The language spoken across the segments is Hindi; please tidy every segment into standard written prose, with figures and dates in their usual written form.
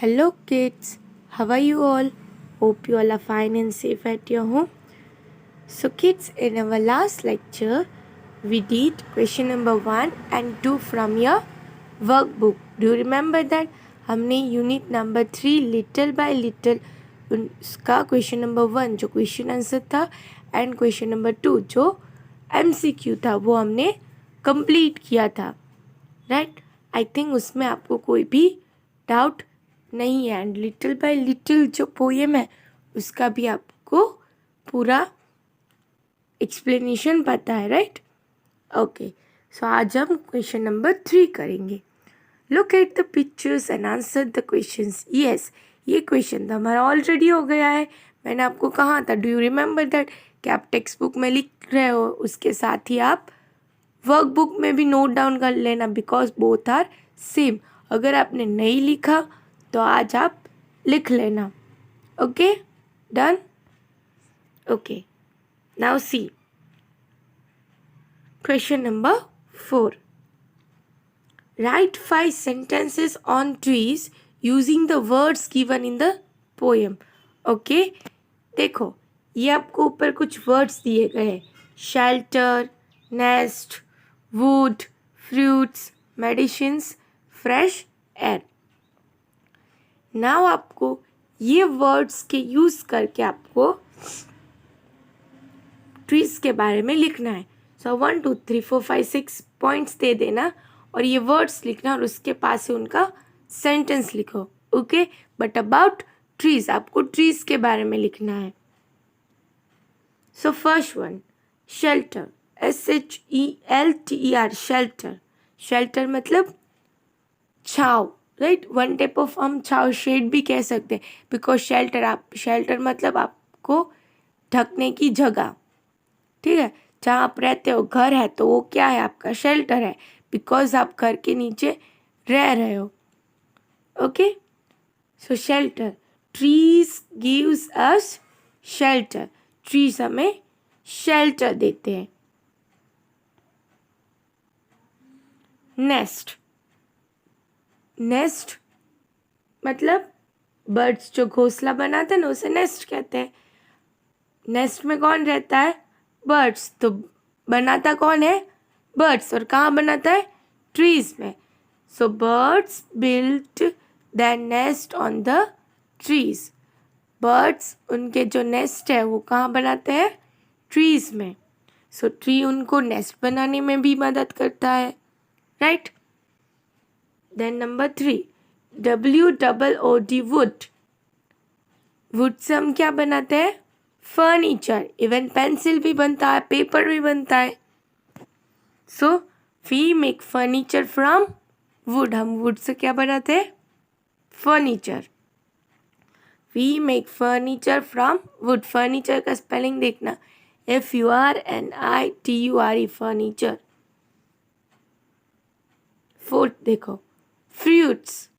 Hello kids, how are you all? Hope you all are fine and safe at your home. So kids, in our last lecture, we did question number 1 and 2 from your workbook. Do you remember that? हमने unit number 3 little bye little उसका क्वेश्चन नंबर 1 जो क्वेश्चन आंसर था एंड क्वेश्चन नंबर 2 जो MCQ था वो हमने कंप्लीट किया था, राइट? आई थिंक उसमें आपको कोई भी डाउट नहीं है एंड लिटिल बाय लिटिल जो पोएम है उसका भी आपको पूरा एक्सप्लेनेशन पता है, राइट? ओके, सो आज हम क्वेश्चन नंबर 3 करेंगे. Look at the pictures and answer the questions. Yes, ये क्वेश्चन तो हमारा ऑलरेडी हो गया है. मैंने आपको कहा था, डू यू रिमेंबर दैट, कि आप टेक्स्ट बुक में लिख रहे हो उसके साथ ही आप वर्कबुक में भी नोट डाउन कर लेना, बिकॉज बोथ आर सेम. अगर आपने नहीं लिखा तो आज आप लिख लेना. Okay, done? Okay, now see question number 4. Write 5 sentences on trees using the words given in the poem. Okay, देखो ये आपको ऊपर कुछ वर्ड्स दिए गए हैं. Shelter, nest, would, fruits, medicines, fresh air. Now आपको ये वर्ड्स के यूज़ करके आपको ट्रीज के बारे में लिखना है. सो 1 2 3 4 5 6 पॉइंट्स दे देना और ये वर्ड्स लिखना और उसके पास से उनका सेंटेंस लिखो. ओके, बट अबाउट ट्रीज आपको ट्रीज के बारे में लिखना है. So first one, shelter, SHELTER, shelter. Shelter मतलब छाव, राइट? वन टाइप ऑफ हम छाव शेड भी कह सकते हैं, बिकॉज शेल्टर मतलब आपको ढकने की जगह, ठीक है? जहाँ आप रहते हो, घर है तो वो क्या है? आपका शेल्टर है, बिकॉज आप घर के नीचे रह रहे हो. Okay, so shelter. Trees gives us shelter. Trees हमें शेल्टर देते हैं. नेस्ट. नेस्ट मतलब बर्ड्स जो घोंसला बनाते हैं ना, उसे नेस्ट कहते हैं. नेस्ट में कौन रहता है? बर्ड्स. तो बनाता कौन है? बर्ड्स. और कहाँ बनाता है? ट्रीज में. So birds built the nest on the trees. Birds उनके जो नेस्ट है वो कहाँ बनाते हैं? ट्रीज में. सो ट्री उनको नेस्ट बनाने में भी मदद करता है, right? Then number 3, WOOD, wood. Wood से हम क्या बनाते हैं? फर्नीचर. इवन पेंसिल भी बनता है, पेपर भी बनता है. So we make furniture from wood. हम वुड से क्या बनाते हैं? Furniture. We make furniture from wood. Furniture का स्पेलिंग देखना, FURNITURE, फर्नीचर. फोर्थ देखो, फ्रूट्स.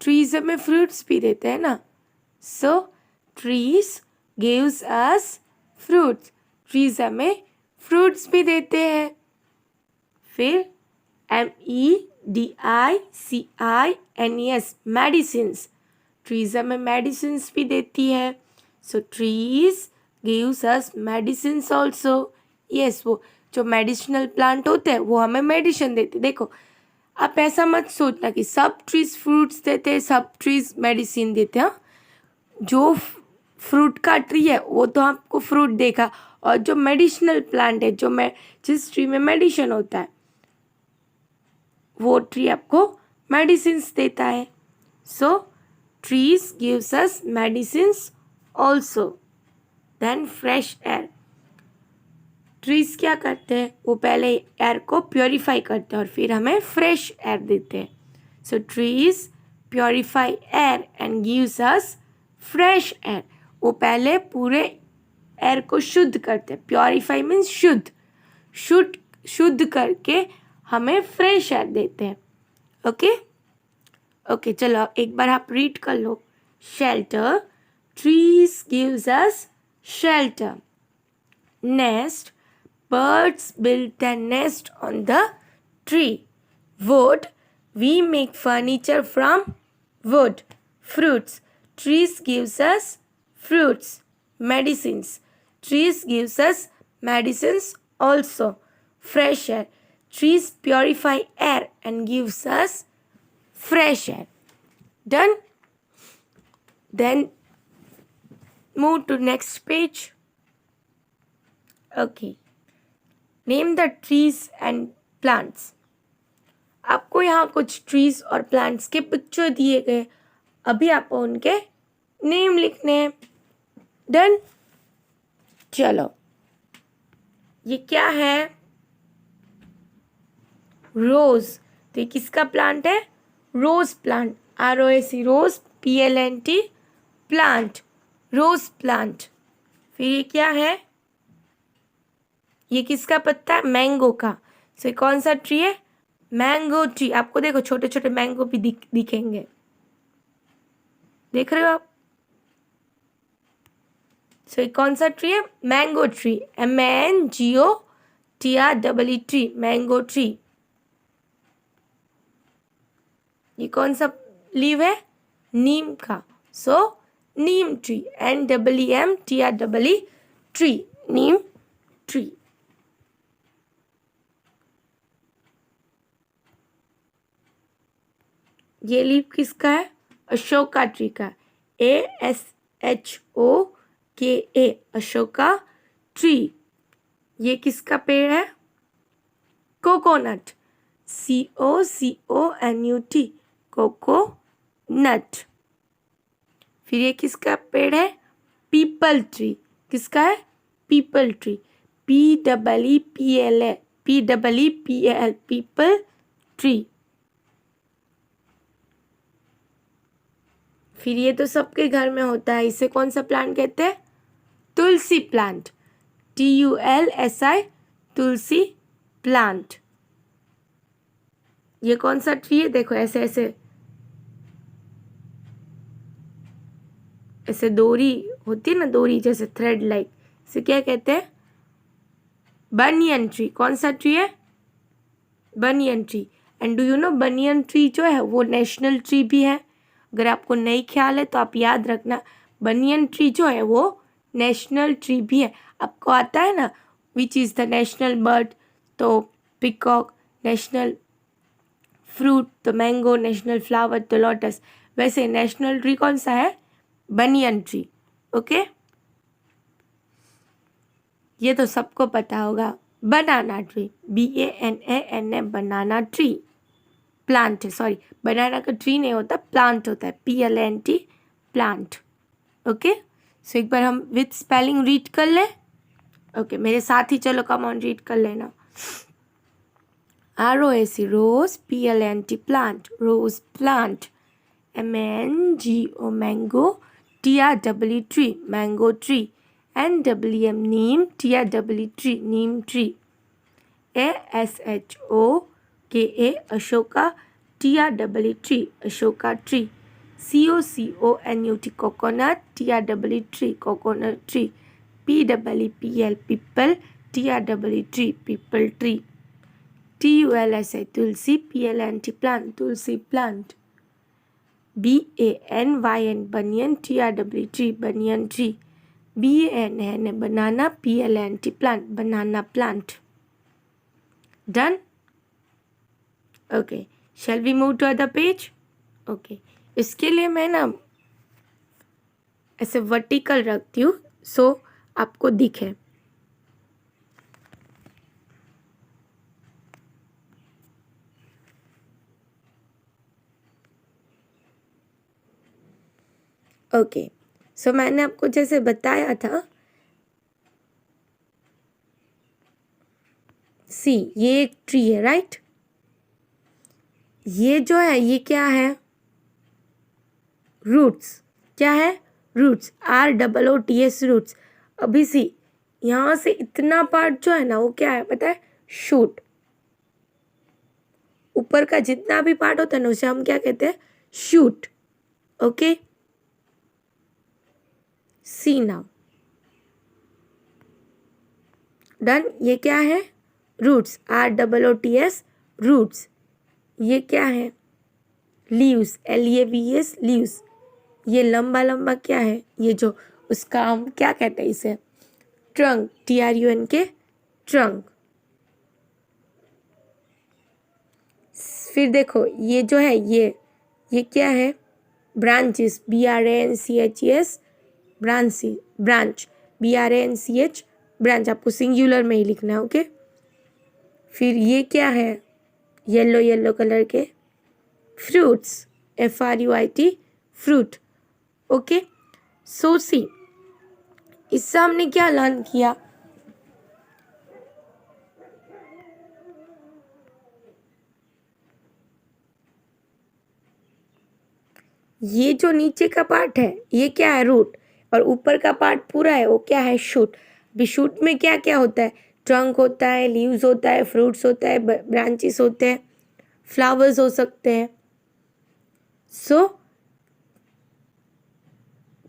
ट्रीज हमें फ्रूट्स भी देते हैं ना. So trees gives us fruits. Trees हमें फ्रूट्स भी देते हैं. फिर MEDICINES, मेडिसिन्स. ट्रीज हमें मेडिसिन्स भी देती है. So trees gives us medicines also. Yes, वो जो मेडिसिनल प्लांट होते हैं वो हमें मेडिसिन देते. देखो, आप ऐसा मत सोचना कि सब ट्रीज फ्रूट्स देते हैं, सब ट्रीज मेडिसिन देते हैं. जो फ्रूट का ट्री है वो तो आपको फ्रूट देगा, और जो मेडिसिनल प्लांट है, जिस ट्री में मेडिसिन होता है, वो ट्री आपको मेडिसिन्स देता है. So trees gives us medicines also. Then fresh air. Trees क्या करते हैं? वो पहले एयर को प्योरीफाई करते हैं और फिर हमें फ्रेश एयर देते हैं. So trees purify air and gives us fresh air. वो पहले पूरे एयर को शुद्ध करते हैं. प्योरीफाई मीन्स शुद्ध करके हमें फ्रेश एयर देते हैं. ओके ओके, चलो एक बार आप रीड कर लो. Shelter, trees gives us shelter. Nest, birds build their nest on the tree. Wood, we make furniture from wood, fruits. Trees gives us fruits, medicines. Trees gives us medicines also. Fresh air. Trees purify air and gives us fresh air. Done? Then move to next page. Okay. Name the trees and plants. आपको यहाँ कुछ ट्रीज और प्लांट्स के पिक्चर दिए गए, अभी आपको उनके नेम लिखने हैं. डन. चलो, ये क्या है? रोज. तो ये किसका प्लांट है? Rose plant. ROS, rose. PLNT, plant. Rose plant. फिर ये क्या है? ये किसका पत्ता है? मैंगो का. सो कौन सा ट्री है? Mango tree. आपको देखो छोटे छोटे मैंगो भी दिखेंगे. देख रहे हो आप? सो ये कौन सा ट्री है? Mango tree. MANGOTREE tree. Mango tree. ये कौन सा लीव है? नीम का. So neem tree. NEEMTREE tree. Neem tree. ये लीव किसका है? अशोका ट्री का. ASHOKA, Ashoka tree. ये किसका पेड़ है? कोकोनट. COCONUT, coconut. फिर ये किसका पेड़ है? पीपल ट्री. किसका है? Peepal tree. PEEPL, peepal tree. फिर ये तो सबके घर में होता है. इसे कौन सा प्लांट कहते हैं? तुलसी प्लांट. TULSI, तुलसी प्लांट. ये कौन सा ट्री है? देखो ऐसे ऐसे ऐसे डोरी होती है ना, डोरी जैसे थ्रेड लाइक. इसे क्या कहते हैं? Banyan tree. कौन सा ट्री है? Banyan tree. And do you know banyan tree जो है वो नेशनल ट्री भी है. अगर आपको नहीं ख्याल है तो आप याद रखना, बनियन ट्री जो है वो नेशनल ट्री भी है. आपको आता है ना which is the national bird? तो पिकॉक. नेशनल फ्रूट तो मैंगो. नेशनल फ्लावर तो लोटस. वैसे नेशनल ट्री कौन सा है? Banyan tree. ओके, ये तो सबको पता होगा. बनाना ट्री. BANANA, बनाना ट्री. प्लांट है, सॉरी, बनाना का ट्री नहीं होता, प्लांट होता है. PLNT, plant. ओके, सो एक बार हम विथ स्पेलिंग रीड कर लें. ओके, मेरे साथ ही चलो, कम ऑन रीड कर लेना. ROS, rose. PLNT, plant. Rose plant. MANGO, mango. TREE, tree. Mango tree. NEEM, neem. TREE, tree. Neem tree. ASHOKA, Ashoka. TREE, tree. Ashoka tree. COCONUT, coconut. TREE, tree. Coconut tree. PEEPL, peepal. TREE, tree. Peepal tree. TULSI, tulsi. PLNT, plant. Tulsi plant. BANYN, banyan. TREE, tree. Banyan tree. BANAN, banana. PLNT, plant. Banana plant. Done? Okay. Shall we move to other page? Okay. इसके लिए मैं ना ऐसे वर्टिकल रखती हूँ सो आपको दिखे. ओके, सो मैंने आपको जैसे बताया था, सी ये एक ट्री है, राइट. ये जो है ये क्या है? रूट्स. क्या है? रूट्स. ROOTS, roots. अभी सी यहाँ से इतना पार्ट जो है ना वो क्या है पता है? शूट. ऊपर का जितना भी पार्ट होता है ना उसे हम क्या कहते हैं? Shoot. Okay, see now. Done. ये क्या है? रूट्स. ROOTS, roots. ये क्या है? Leaves, LEAVES, leaves. ये लंबा लंबा क्या है, ये जो उसका हम क्या कहते हैं इसे, ट्रंक, TRUNK, ट्रंक। फिर देखो ये जो है ये क्या है, branches, BRANCHES, branch, BRANCH, branch, आपको सिंगुलर में ही लिखना है, ओके। फिर ये क्या है, येलो येलो कलर के फ्रूट्स, FRUIT, फ्रूट, ओके। सो सी, इससे हमने क्या लर्न किया, ये जो नीचे का पार्ट है ये क्या है, रूट, और ऊपर का पार्ट पूरा है वो क्या है, शूट। अभी शूट में क्या क्या होता है, ट्रंक होता है, लीव्स होता है, फ्रूट्स होता है, ब्रांचेस होते हैं, फ्लावर्स हो सकते हैं। सो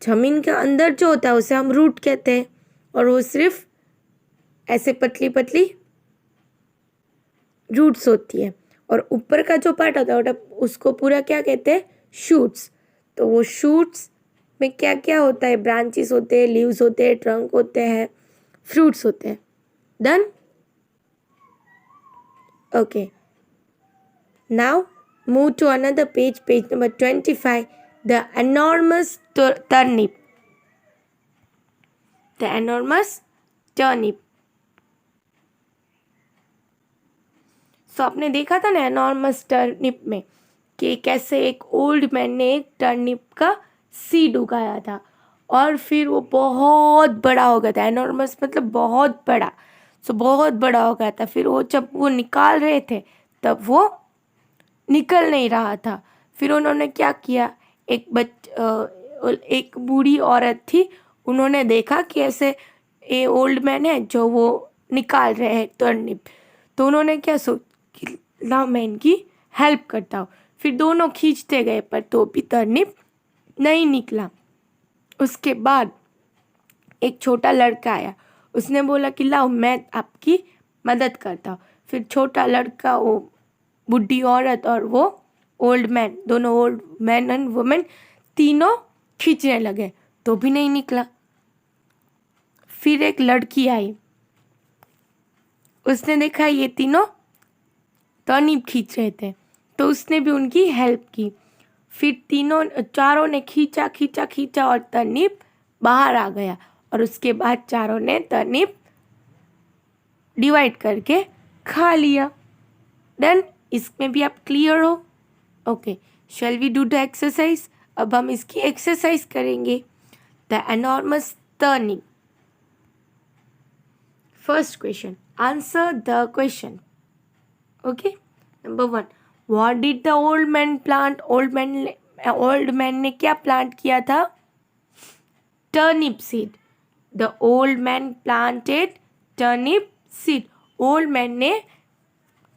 जमीन के अंदर जो होता है उसे हम रूट कहते हैं, और वो सिर्फ ऐसे पतली पतली रूट्स होती है, और ऊपर का जो पार्ट होता है उसको पूरा क्या कहते हैं, शूट्स। तो वो शूट्स में क्या क्या होता है, ब्रांचेस होते हैं, लीव्स होते हैं, ट्रंक होते हैं, फ्रूट्स होते हैं। Done, okay. Now move to another page, page number 25, the enormous turnip, the enormous turnip. So आपने देखा था ना एनॉर्मस टर्निप में कि कैसे एक ओल्ड मैन ने एक टर्निप का सीड उगाया था, और फिर वो बहुत बड़ा हो गया था, एनॉर्मस मतलब बहुत बड़ा। सो बहुत बड़ा हो गया था, फिर वो जब वो निकाल रहे थे तब वो निकल नहीं रहा था। फिर उन्होंने क्या किया, एक बूढ़ी औरत थी, उन्होंने देखा कि ऐसे ये ओल्ड मैन है जो वो निकाल रहे हैं टर्निप, तो उन्होंने क्या सोच कि लाओ मैं इनकी हेल्प करता हूँ। फिर दोनों खींचते गए पर तो भी टर्निप नहीं निकला। उसके बाद एक छोटा लड़का आया, उसने बोला कि लाओ मैं आपकी मदद करता हूँ। फिर छोटा लड़का, वो बुढ़ी औरत और वो ओल्ड मैन, दोनों ओल्ड मैन एंड वुमेन तीनों खींचने लगे तो भी नहीं निकला। फिर एक लड़की आई, उसने देखा ये तीनों टर्निप खींच रहे थे तो उसने भी उनकी हेल्प की। फिर चारों ने खींचा खींचा खींचा और टर्निप बाहर आ गया, और उसके बाद चारों ने टर्निप डिवाइड करके खा लिया। डन, इसमें भी आप क्लियर हो, okay. Shall we do the exercise, अब हम इसकी एक्सरसाइज करेंगे। The enormous turnip, first question, answer the question, okay. Number 1, what did the old man plant, old man ने क्या प्लांट किया था, turnip seed. The old man planted turnip seed, old man ने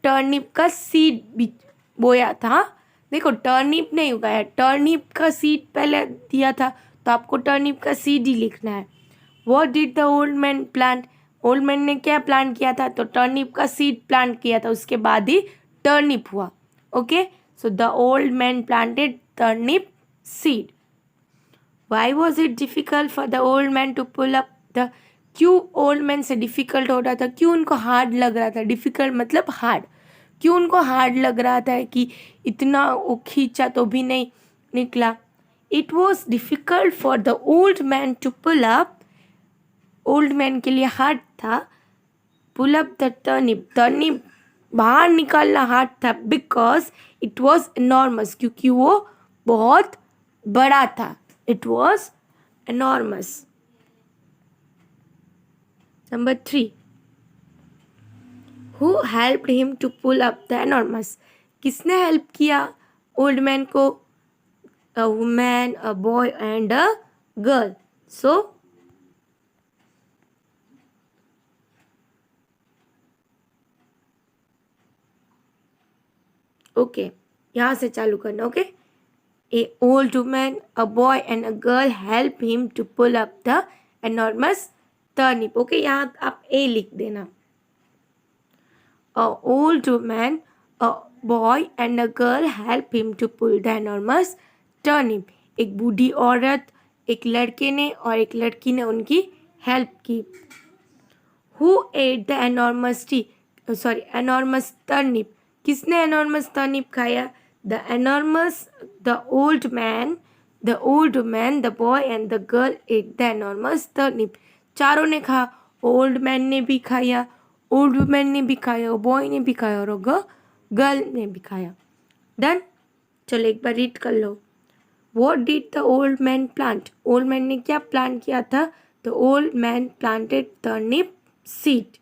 टर्निप का सीड बोया था। देखो टर्निप नहीं उगाया, टर्निप का सीड पहले दिया था, तो आपको टर्निप का सीड ही लिखना है। What did the old man plant, old man ने क्या प्लांट किया था, तो टर्निप का सीड प्लांट किया था, उसके बाद ही टर्निप हुआ, okay. So the old man planted turnip seed. Why was it difficult for the old man to pull up the, क्यों ओल्ड मैन से डिफिकल्ट हो रहा था, क्यों उनको हार्ड लग रहा था, डिफिकल्ट मतलब हार्ड, क्यों उनको हार्ड लग रहा था कि इतना वो खींचा तो भी नहीं निकला। It was difficult for the old man to pull up, old man के लिए हार्ड था, pull up the turnip, turnip बाहर निकालना हार्ड था, बिकॉज इट वॉज एनॉर्मस, क्योंकि वो बहुत बड़ा था, it was enormous. Number 3, who helped him to pull up the enormous, किसने हेल्प किया ओल्ड मैन को, a woman, a boy and a girl. So okay, यहाँ से चालू करना, okay. A old woman, a boy and a girl help him to pull up the enormous turnip, okay. यहाँ आप ए लिख देना। A old woman, boy and a girl help him to pull the enormous turnip. एक बूढ़ी औरत, एक लड़के ने और एक लड़की ने उनकी हेल्प की. Who ate the enormous turnip? किसने enormous turnip खाया? The old man, the boy and the girl ate the enormous turnip. चारों ने खा. ओल्ड मैन ने भी खाया, ओल्ड वुमेन ने भी खाया, बॉय ने भी खाया और गर्ल ने भी खाया. डन. चलो एक बार रीड कर लो. What did the old man plant? Old man ने क्या प्लांट किया था? The old man planted turnip seed.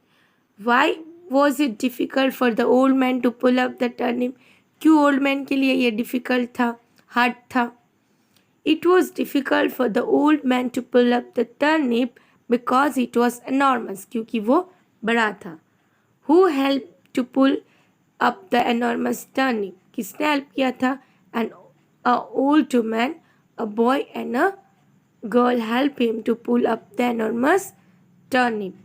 Why was it difficult for the old man to pull up the turnip? क्यों ओल्ड मैन के लिए ये डिफ़िकल्ट था, हार्ड था? It was difficult for the old man to pull up the turnip because it was enormous. क्योंकि वो बड़ा था. Who help to pull up the enormous turnip? किसने हेल्प किया था? An old man, a boy and a girl help him to pull up the enormous turnip.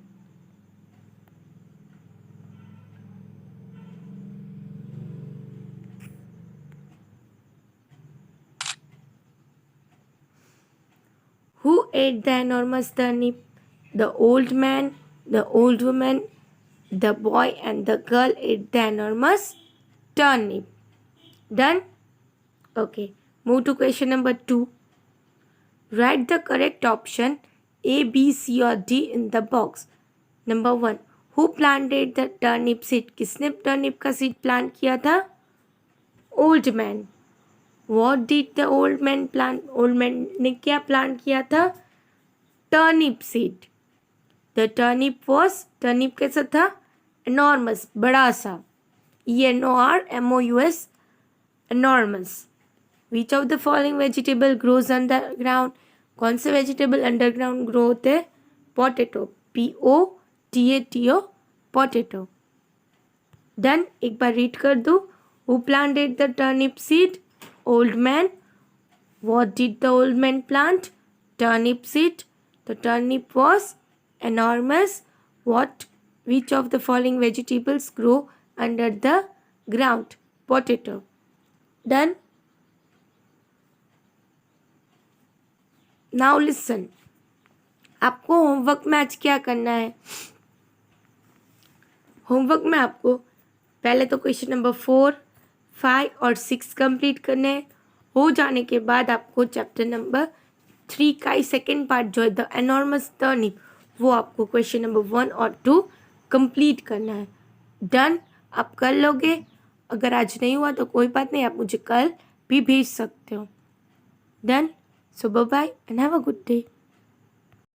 Who ate the enormous turnip? The old man, the old woman, the boy and the girl ate the enormous turnip. Done? Okay. Move to question number 2. Write the correct option A, B, C or D in the box. Number 1. Who planted the turnip seed? किसने turnip का seed plant किया था? Old man. What did the old man plant? Old man ने क्या plant किया था? Turnip seed. The turnip कैसा था? Enormous, बड़ा सा. enormous, enormous. Which of the following vegetable grows underground? कौन से vegetable underground grow होते हैं? Potato. Potato. Potato. Done. एक बार read कर दो. Who planted the turnip seed? Old man. What did the old man plant? Turnip seed. The turnip was enormous. Which of the following vegetables grow under the ground? Potato. Done. Now listen. आपको होमवर्क में आज क्या करना है? होमवर्क में आपको पहले तो क्वेश्चन नंबर 4, 5 और 6 कंप्लीट करने हैं. हो जाने के बाद आपको चैप्टर नंबर 3 का ही सेकेंड पार्ट जो है द एनॉर्मस टर्निप, वो आपको क्वेश्चन नंबर 1 और 2 कंप्लीट करना है. डन. आप कर लोगे. अगर आज नहीं हुआ तो कोई बात नहीं, आप मुझे कल भी भेज सकते हो. Done. So bye bye and have a good day.